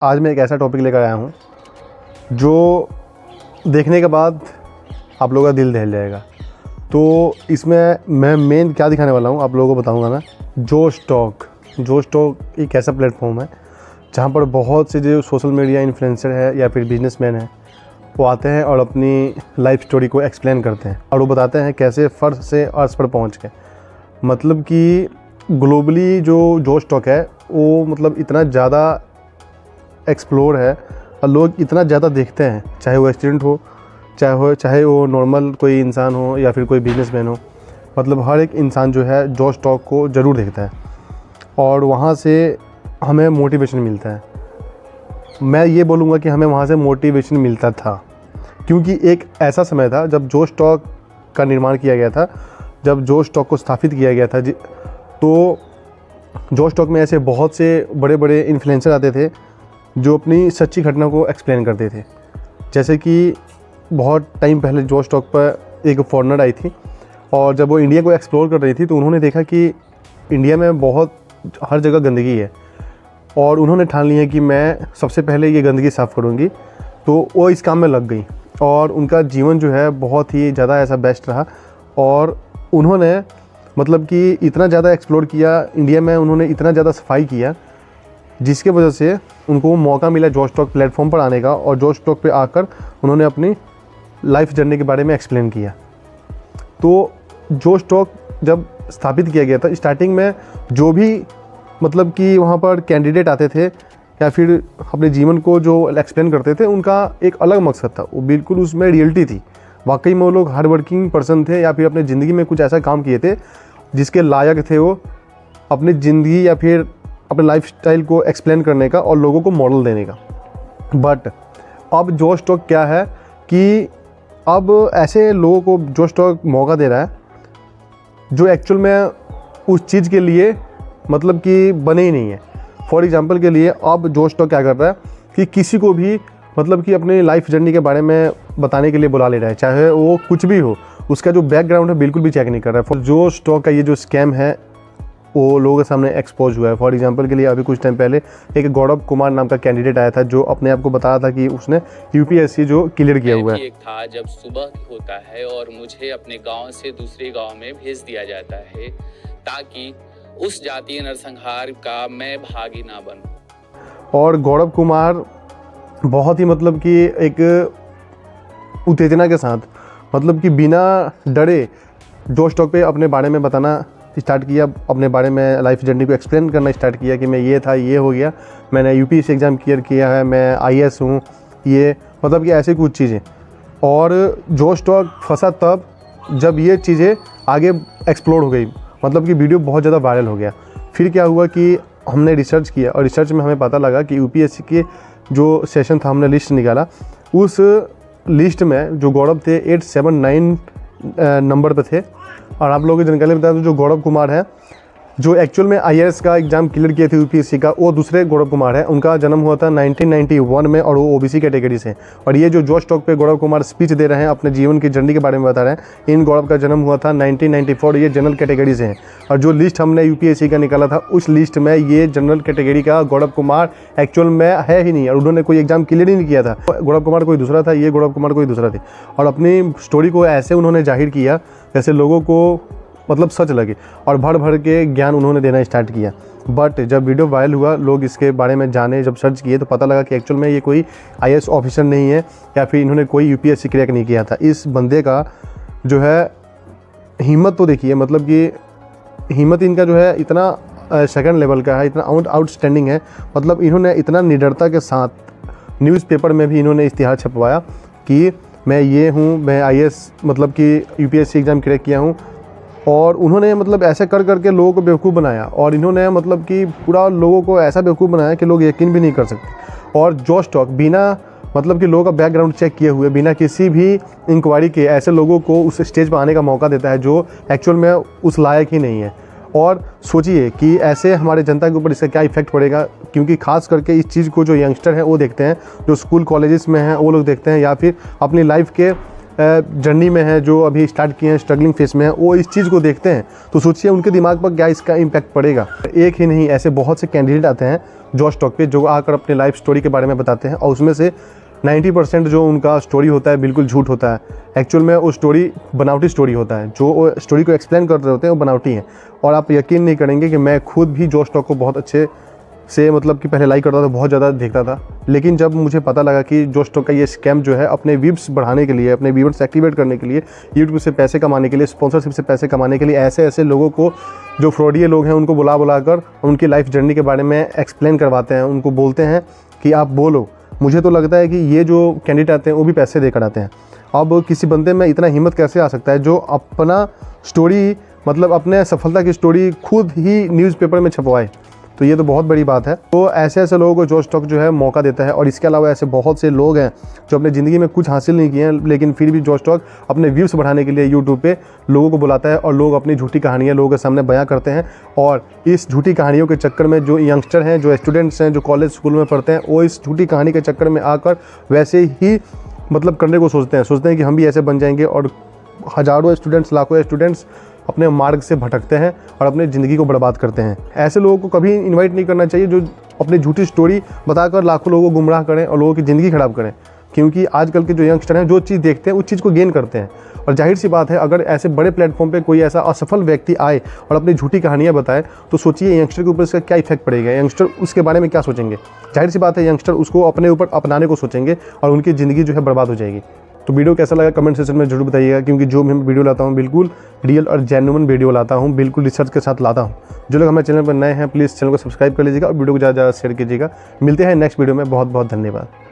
आज मैं एक ऐसा टॉपिक लेकर आया हूँ जो देखने के बाद आप लोगों का दिल दहल जाएगा। तो इसमें मैं मेन क्या दिखाने वाला हूँ आप लोगों को बताऊँगा मैं। जोश टॉक एक ऐसा प्लेटफॉर्म है जहाँ पर बहुत से जो सोशल मीडिया इन्फ्लुएंसर है या फिर बिजनेसमैन है वो आते हैं और अपनी लाइफ स्टोरी को एक्सप्लेन करते हैं और वो बताते हैं कैसे फर्श से अर्श पर पहुँच गए। मतलब कि ग्लोबली जो जोश टॉक है वो मतलब इतना ज़्यादा एक्सप्लोर है और लोग इतना ज़्यादा देखते हैं, चाहे वो स्टूडेंट हो, चाहे वो नॉर्मल कोई इंसान हो या फिर कोई बिजनेसमैन हो। मतलब हर एक इंसान जो है जोश टॉक को ज़रूर देखता है और वहाँ से हमें मोटिवेशन मिलता है। मैं ये बोलूँगा कि हमें वहाँ से मोटिवेशन मिलता था क्योंकि एक ऐसा समय था जब जोश टॉक का निर्माण किया गया था, जब जोश टॉक को स्थापित किया गया था। तो जोश टॉक में ऐसे बहुत से बड़े बड़े इन्फ्लुएंसर आते थे जो अपनी सच्ची घटना को एक्सप्लेन करते थे। जैसे कि बहुत टाइम पहले जोश टॉक पर एक फॉरेनर आई थी और जब वो इंडिया को एक्सप्लोर कर रही थी तो उन्होंने देखा कि इंडिया में बहुत हर जगह गंदगी है और उन्होंने ठान लिया कि मैं सबसे पहले ये गंदगी साफ़ करूँगी। तो वो इस काम में लग गई और उनका जीवन जो है बहुत ही ज़्यादा ऐसा बेस्ट रहा और उन्होंने मतलब कि इतना ज़्यादा एक्सप्लोर किया इंडिया में, उन्होंने इतना ज़्यादा सफाई किया जिसके वजह से उनको मौका मिला जोश टॉक प्लेटफॉर्म पर आने का और जोश टॉक पे आकर उन्होंने अपनी लाइफ जर्नी के बारे में एक्सप्लेन किया। तो जोश टॉक जब स्थापित किया गया था, स्टार्टिंग में जो भी मतलब कि वहाँ पर कैंडिडेट आते थे या फिर अपने जीवन को जो एक्सप्लेन करते थे, उनका एक अलग मकसद था। वो बिल्कुल उसमें रियलिटी थी, वाकई में वो लोग हार्ड वर्किंग पर्सन थे या फिर अपने ज़िंदगी में कुछ ऐसा काम किए थे जिसके लायक थे वो अपनी ज़िंदगी या फिर अपने लाइफस्टाइल को एक्सप्लेन करने का और लोगों को मॉडल देने का। बट अब जोश टॉक क्या है कि अब ऐसे लोगों को जोश टॉक मौका दे रहा है जो एक्चुअल में उस चीज़ के लिए मतलब कि बने ही नहीं है। फॉर एग्जांपल के लिए अब जोश टॉक क्या कर रहा है कि किसी को भी मतलब कि अपनी लाइफ जर्नी के बारे में बताने के लिए बुला ले रहा है, चाहे वो कुछ भी हो, उसका जो बैकग्राउंड है बिल्कुल भी चेक नहीं कर रहा है। जोश टॉक का ये जो स्कैम है वो लोगों के सामने एक्सपोज हुआ है। फॉर एग्जांपल के लिए अभी कुछ टाइम पहले एक गौरव कुमार नाम का कैंडिडेट आया था जो अपने आप को बताया था कि उसने यूपीएससी जो क्लियर किया हुआ है। एक था जब सुबह होता है और मुझे अपने गांव से दूसरे गांव में भेज दिया जाता है ताकि उस जातीय नरसंहार का मैं भागी ना बनूं। और गौरव कुमार बहुत ही मतलब कि एक उत्तेजना के साथ मतलब कि बिना डरे जोश टॉक पे अपने बारे में बताना स्टार्ट किया, अपने बारे में लाइफ जर्नी को एक्सप्लेन करना स्टार्ट किया कि मैं ये था, ये हो गया, मैंने यूपीएससी एग्ज़ाम क्लियर किया है, मैं आईएएस हूँ, ये मतलब कि ऐसे कुछ चीज़ें। और जोश टॉक फंसा तब जब ये चीज़ें आगे एक्सप्लोर हो गई, मतलब कि वीडियो बहुत ज़्यादा वायरल हो गया। फिर क्या हुआ कि हमने रिसर्च किया और रिसर्च में हमें पता लगा कि यूपीएससी के जो सेशन था, हमने लिस्ट निकाला, उस लिस्ट में जो गौरव थे 879 नंबर पे थे। और आप लोगों की जानकारी बता दूं, जो गौरव कुमार है जो एक्चुअल में आईएएस का एग्ज़ाम क्लियर किए थे यूपीएससी का, वो दूसरे गौरव कुमार है। उनका जन्म हुआ था 1991 में और वो ओबीसी कैटेगरी से। और ये जो जोश टॉक पे गौरव कुमार स्पीच दे रहे हैं, अपने जीवन की जर्नी के बारे में बता रहे हैं, इन गौरव का जन्म हुआ था 1994, ये जनरल कैटेगरी से हैं। और जो लिस्ट हमने यूपीएससी का निकाला था उस लिस्ट में ये जनरल कैटेगरी का गौरव कुमार एक्चुअल में है ही नहीं और उन्होंने कोई एग्ज़ाम क्लियर ही नहीं किया था। गौरव कुमार कोई दूसरा था, ये गौरव कुमार कोई दूसरा थे। और अपनी स्टोरी को ऐसे उन्होंने जाहिर किया जैसे लोगों को मतलब सच लगे और भर भर के ज्ञान उन्होंने देना स्टार्ट किया। बट जब वीडियो वायरल हुआ, लोग इसके बारे में जाने, जब सर्च किए तो पता लगा कि एक्चुअल में ये कोई आईएएस ऑफिसर नहीं है या फिर इन्होंने कोई यूपीएससी क्रैक नहीं किया था। इस बंदे का जो है हिम्मत तो देखिए, मतलब कि हिम्मत इनका जो है इतना सेकंड लेवल का है, इतना आउटस्टैंडिंग है। मतलब इन्होंने इतना निडरता के साथ न्यूज़पेपर में भी इन्होंने इश्तिहार छपवाया कि मैं ये हूँ, मैं आईएएस मतलब कि यूपीएससी एग्ज़ाम क्रैक किया हूँ। और उन्होंने मतलब ऐसे कर करके लोगों को बेवकूफ़ बनाया और इन्होंने मतलब कि पूरा लोगों को ऐसा बेवकूफ़ बनाया कि लोग यकीन भी नहीं कर सकते। और जोश टॉक बिना मतलब कि लोगों का बैकग्राउंड चेक किए हुए, बिना किसी भी इंक्वायरी के ऐसे लोगों को उस स्टेज पर आने का मौका देता है जो एक्चुअल में उस लायक ही नहीं है। और सोचिए कि ऐसे हमारे जनता के ऊपर इसका क्या इफेक्ट पड़ेगा, क्योंकि खास करके इस चीज़ को जो यंगस्टर हैं वो देखते हैं, जो स्कूल कॉलेजेस में हैं वो लोग देखते हैं, या फिर अपनी लाइफ के जर्नी में है, जो अभी स्टार्ट किए हैं, स्ट्रगलिंग फेस में है, वो इस चीज़ को देखते हैं। तो सोचिए उनके दिमाग पर क्या इसका इम्पैक्ट पड़ेगा। एक ही नहीं, ऐसे बहुत से कैंडिडेट आते हैं जॉश टॉक पे, जो आकर अपने लाइफ स्टोरी के बारे में बताते हैं और उसमें से 90% जो उनका स्टोरी होता है बिल्कुल झूठ होता है। एक्चुअल में वो स्टोरी बनावटी स्टोरी होता है, जो स्टोरी को एक्सप्लेन कर रहे होते हैं वो बनावटी है। और आप यकीन नहीं करेंगे कि मैं खुद भी जॉश टॉक को बहुत अच्छे से मतलब कि पहले लाइक करता था, बहुत ज़्यादा देखता था, लेकिन जब मुझे पता लगा कि जॉश टॉक का ये स्कैम जो है अपने व्यूज़ बढ़ाने के लिए, अपने व्यूअर्स एक्टिवेट करने के लिए, यूट्यूब से पैसे कमाने के लिए, स्पॉन्सरशिप से पैसे कमाने के लिए ऐसे ऐसे लोगों को, जो फ्रॉडिये लोग हैं, उनको बुला कर उनकी लाइफ जर्नी के बारे में एक्सप्लेन करवाते हैं, उनको बोलते हैं कि आप बोलो। मुझे तो लगता है कि ये जो कैंडिडेट आते हैं वो भी पैसे देकर आते हैं। अब किसी बंदे में इतना हिम्मत कैसे आ सकता है जो अपना स्टोरी, मतलब अपने सफलता की स्टोरी खुद ही न्यूज़पेपर में छपवाए? तो ये तो बहुत बड़ी बात है। तो ऐसे ऐसे लोगों को जॉश टॉक जो है मौका देता है। और इसके अलावा ऐसे बहुत से लोग हैं जो अपने ज़िंदगी में कुछ हासिल नहीं किए हैं, लेकिन फिर भी जॉश टॉक अपने व्यूज़ बढ़ाने के लिए यूट्यूब पे लोगों को बुलाता है और लोग अपनी झूठी कहानियाँ लोगों के सामने बयां करते हैं। और इस झूठी कहानियों के चक्कर में जो यंगस्टर हैं, जो स्टूडेंट्स हैं, जो कॉलेज स्कूल में पढ़ते हैं, वो इस झूठी कहानी के चक्कर में आकर वैसे ही मतलब करने को सोचते हैं कि हम भी ऐसे बन जाएंगे। और हज़ारों स्टूडेंट्स, लाखों स्टूडेंट्स अपने मार्ग से भटकते हैं और अपनी ज़िंदगी को बर्बाद करते हैं। ऐसे लोगों को कभी इनवाइट नहीं करना चाहिए जो अपनी झूठी स्टोरी बताकर लाखों लोगों को गुमराह करें और लोगों की ज़िंदगी खराब करें। क्योंकि आजकल के जो यंगस्टर हैं जो चीज़ देखते हैं उस चीज़ को गेन करते हैं। और जाहिर सी बात है, अगर ऐसे बड़े प्लेटफॉर्म पे कोई ऐसा असफल व्यक्ति आए और अपनी झूठी कहानियाँ बताए, तो सोचिए यंगस्टर के ऊपर इसका क्या इफेक्ट पड़ेगा, यंगस्टर उसके बारे में क्या सोचेंगे। जाहिर सी बात है, यंगस्टर उसको अपने ऊपर अपनाने को सोचेंगे और उनकी ज़िंदगी जो है बर्बाद हो जाएगी। तो वीडियो कैसा लगा कमेंट सेक्शन में जरूर बताइएगा, क्योंकि जो मैं वीडियो लाता हूँ बिल्कुल रियल और जेन्युइन वीडियो लाता हूँ, बिल्कुल रिसर्च के साथ लाता हूँ। जो लोग हमारे चैनल पर नए हैं प्लीज़ चैनल को सब्सक्राइब कर लीजिएगा और वीडियो को ज़्यादा से ज़्यादा शेयर कीजिएगा। मिलते हैं नेक्स्ट वीडियो में। बहुत बहुत धन्यवाद।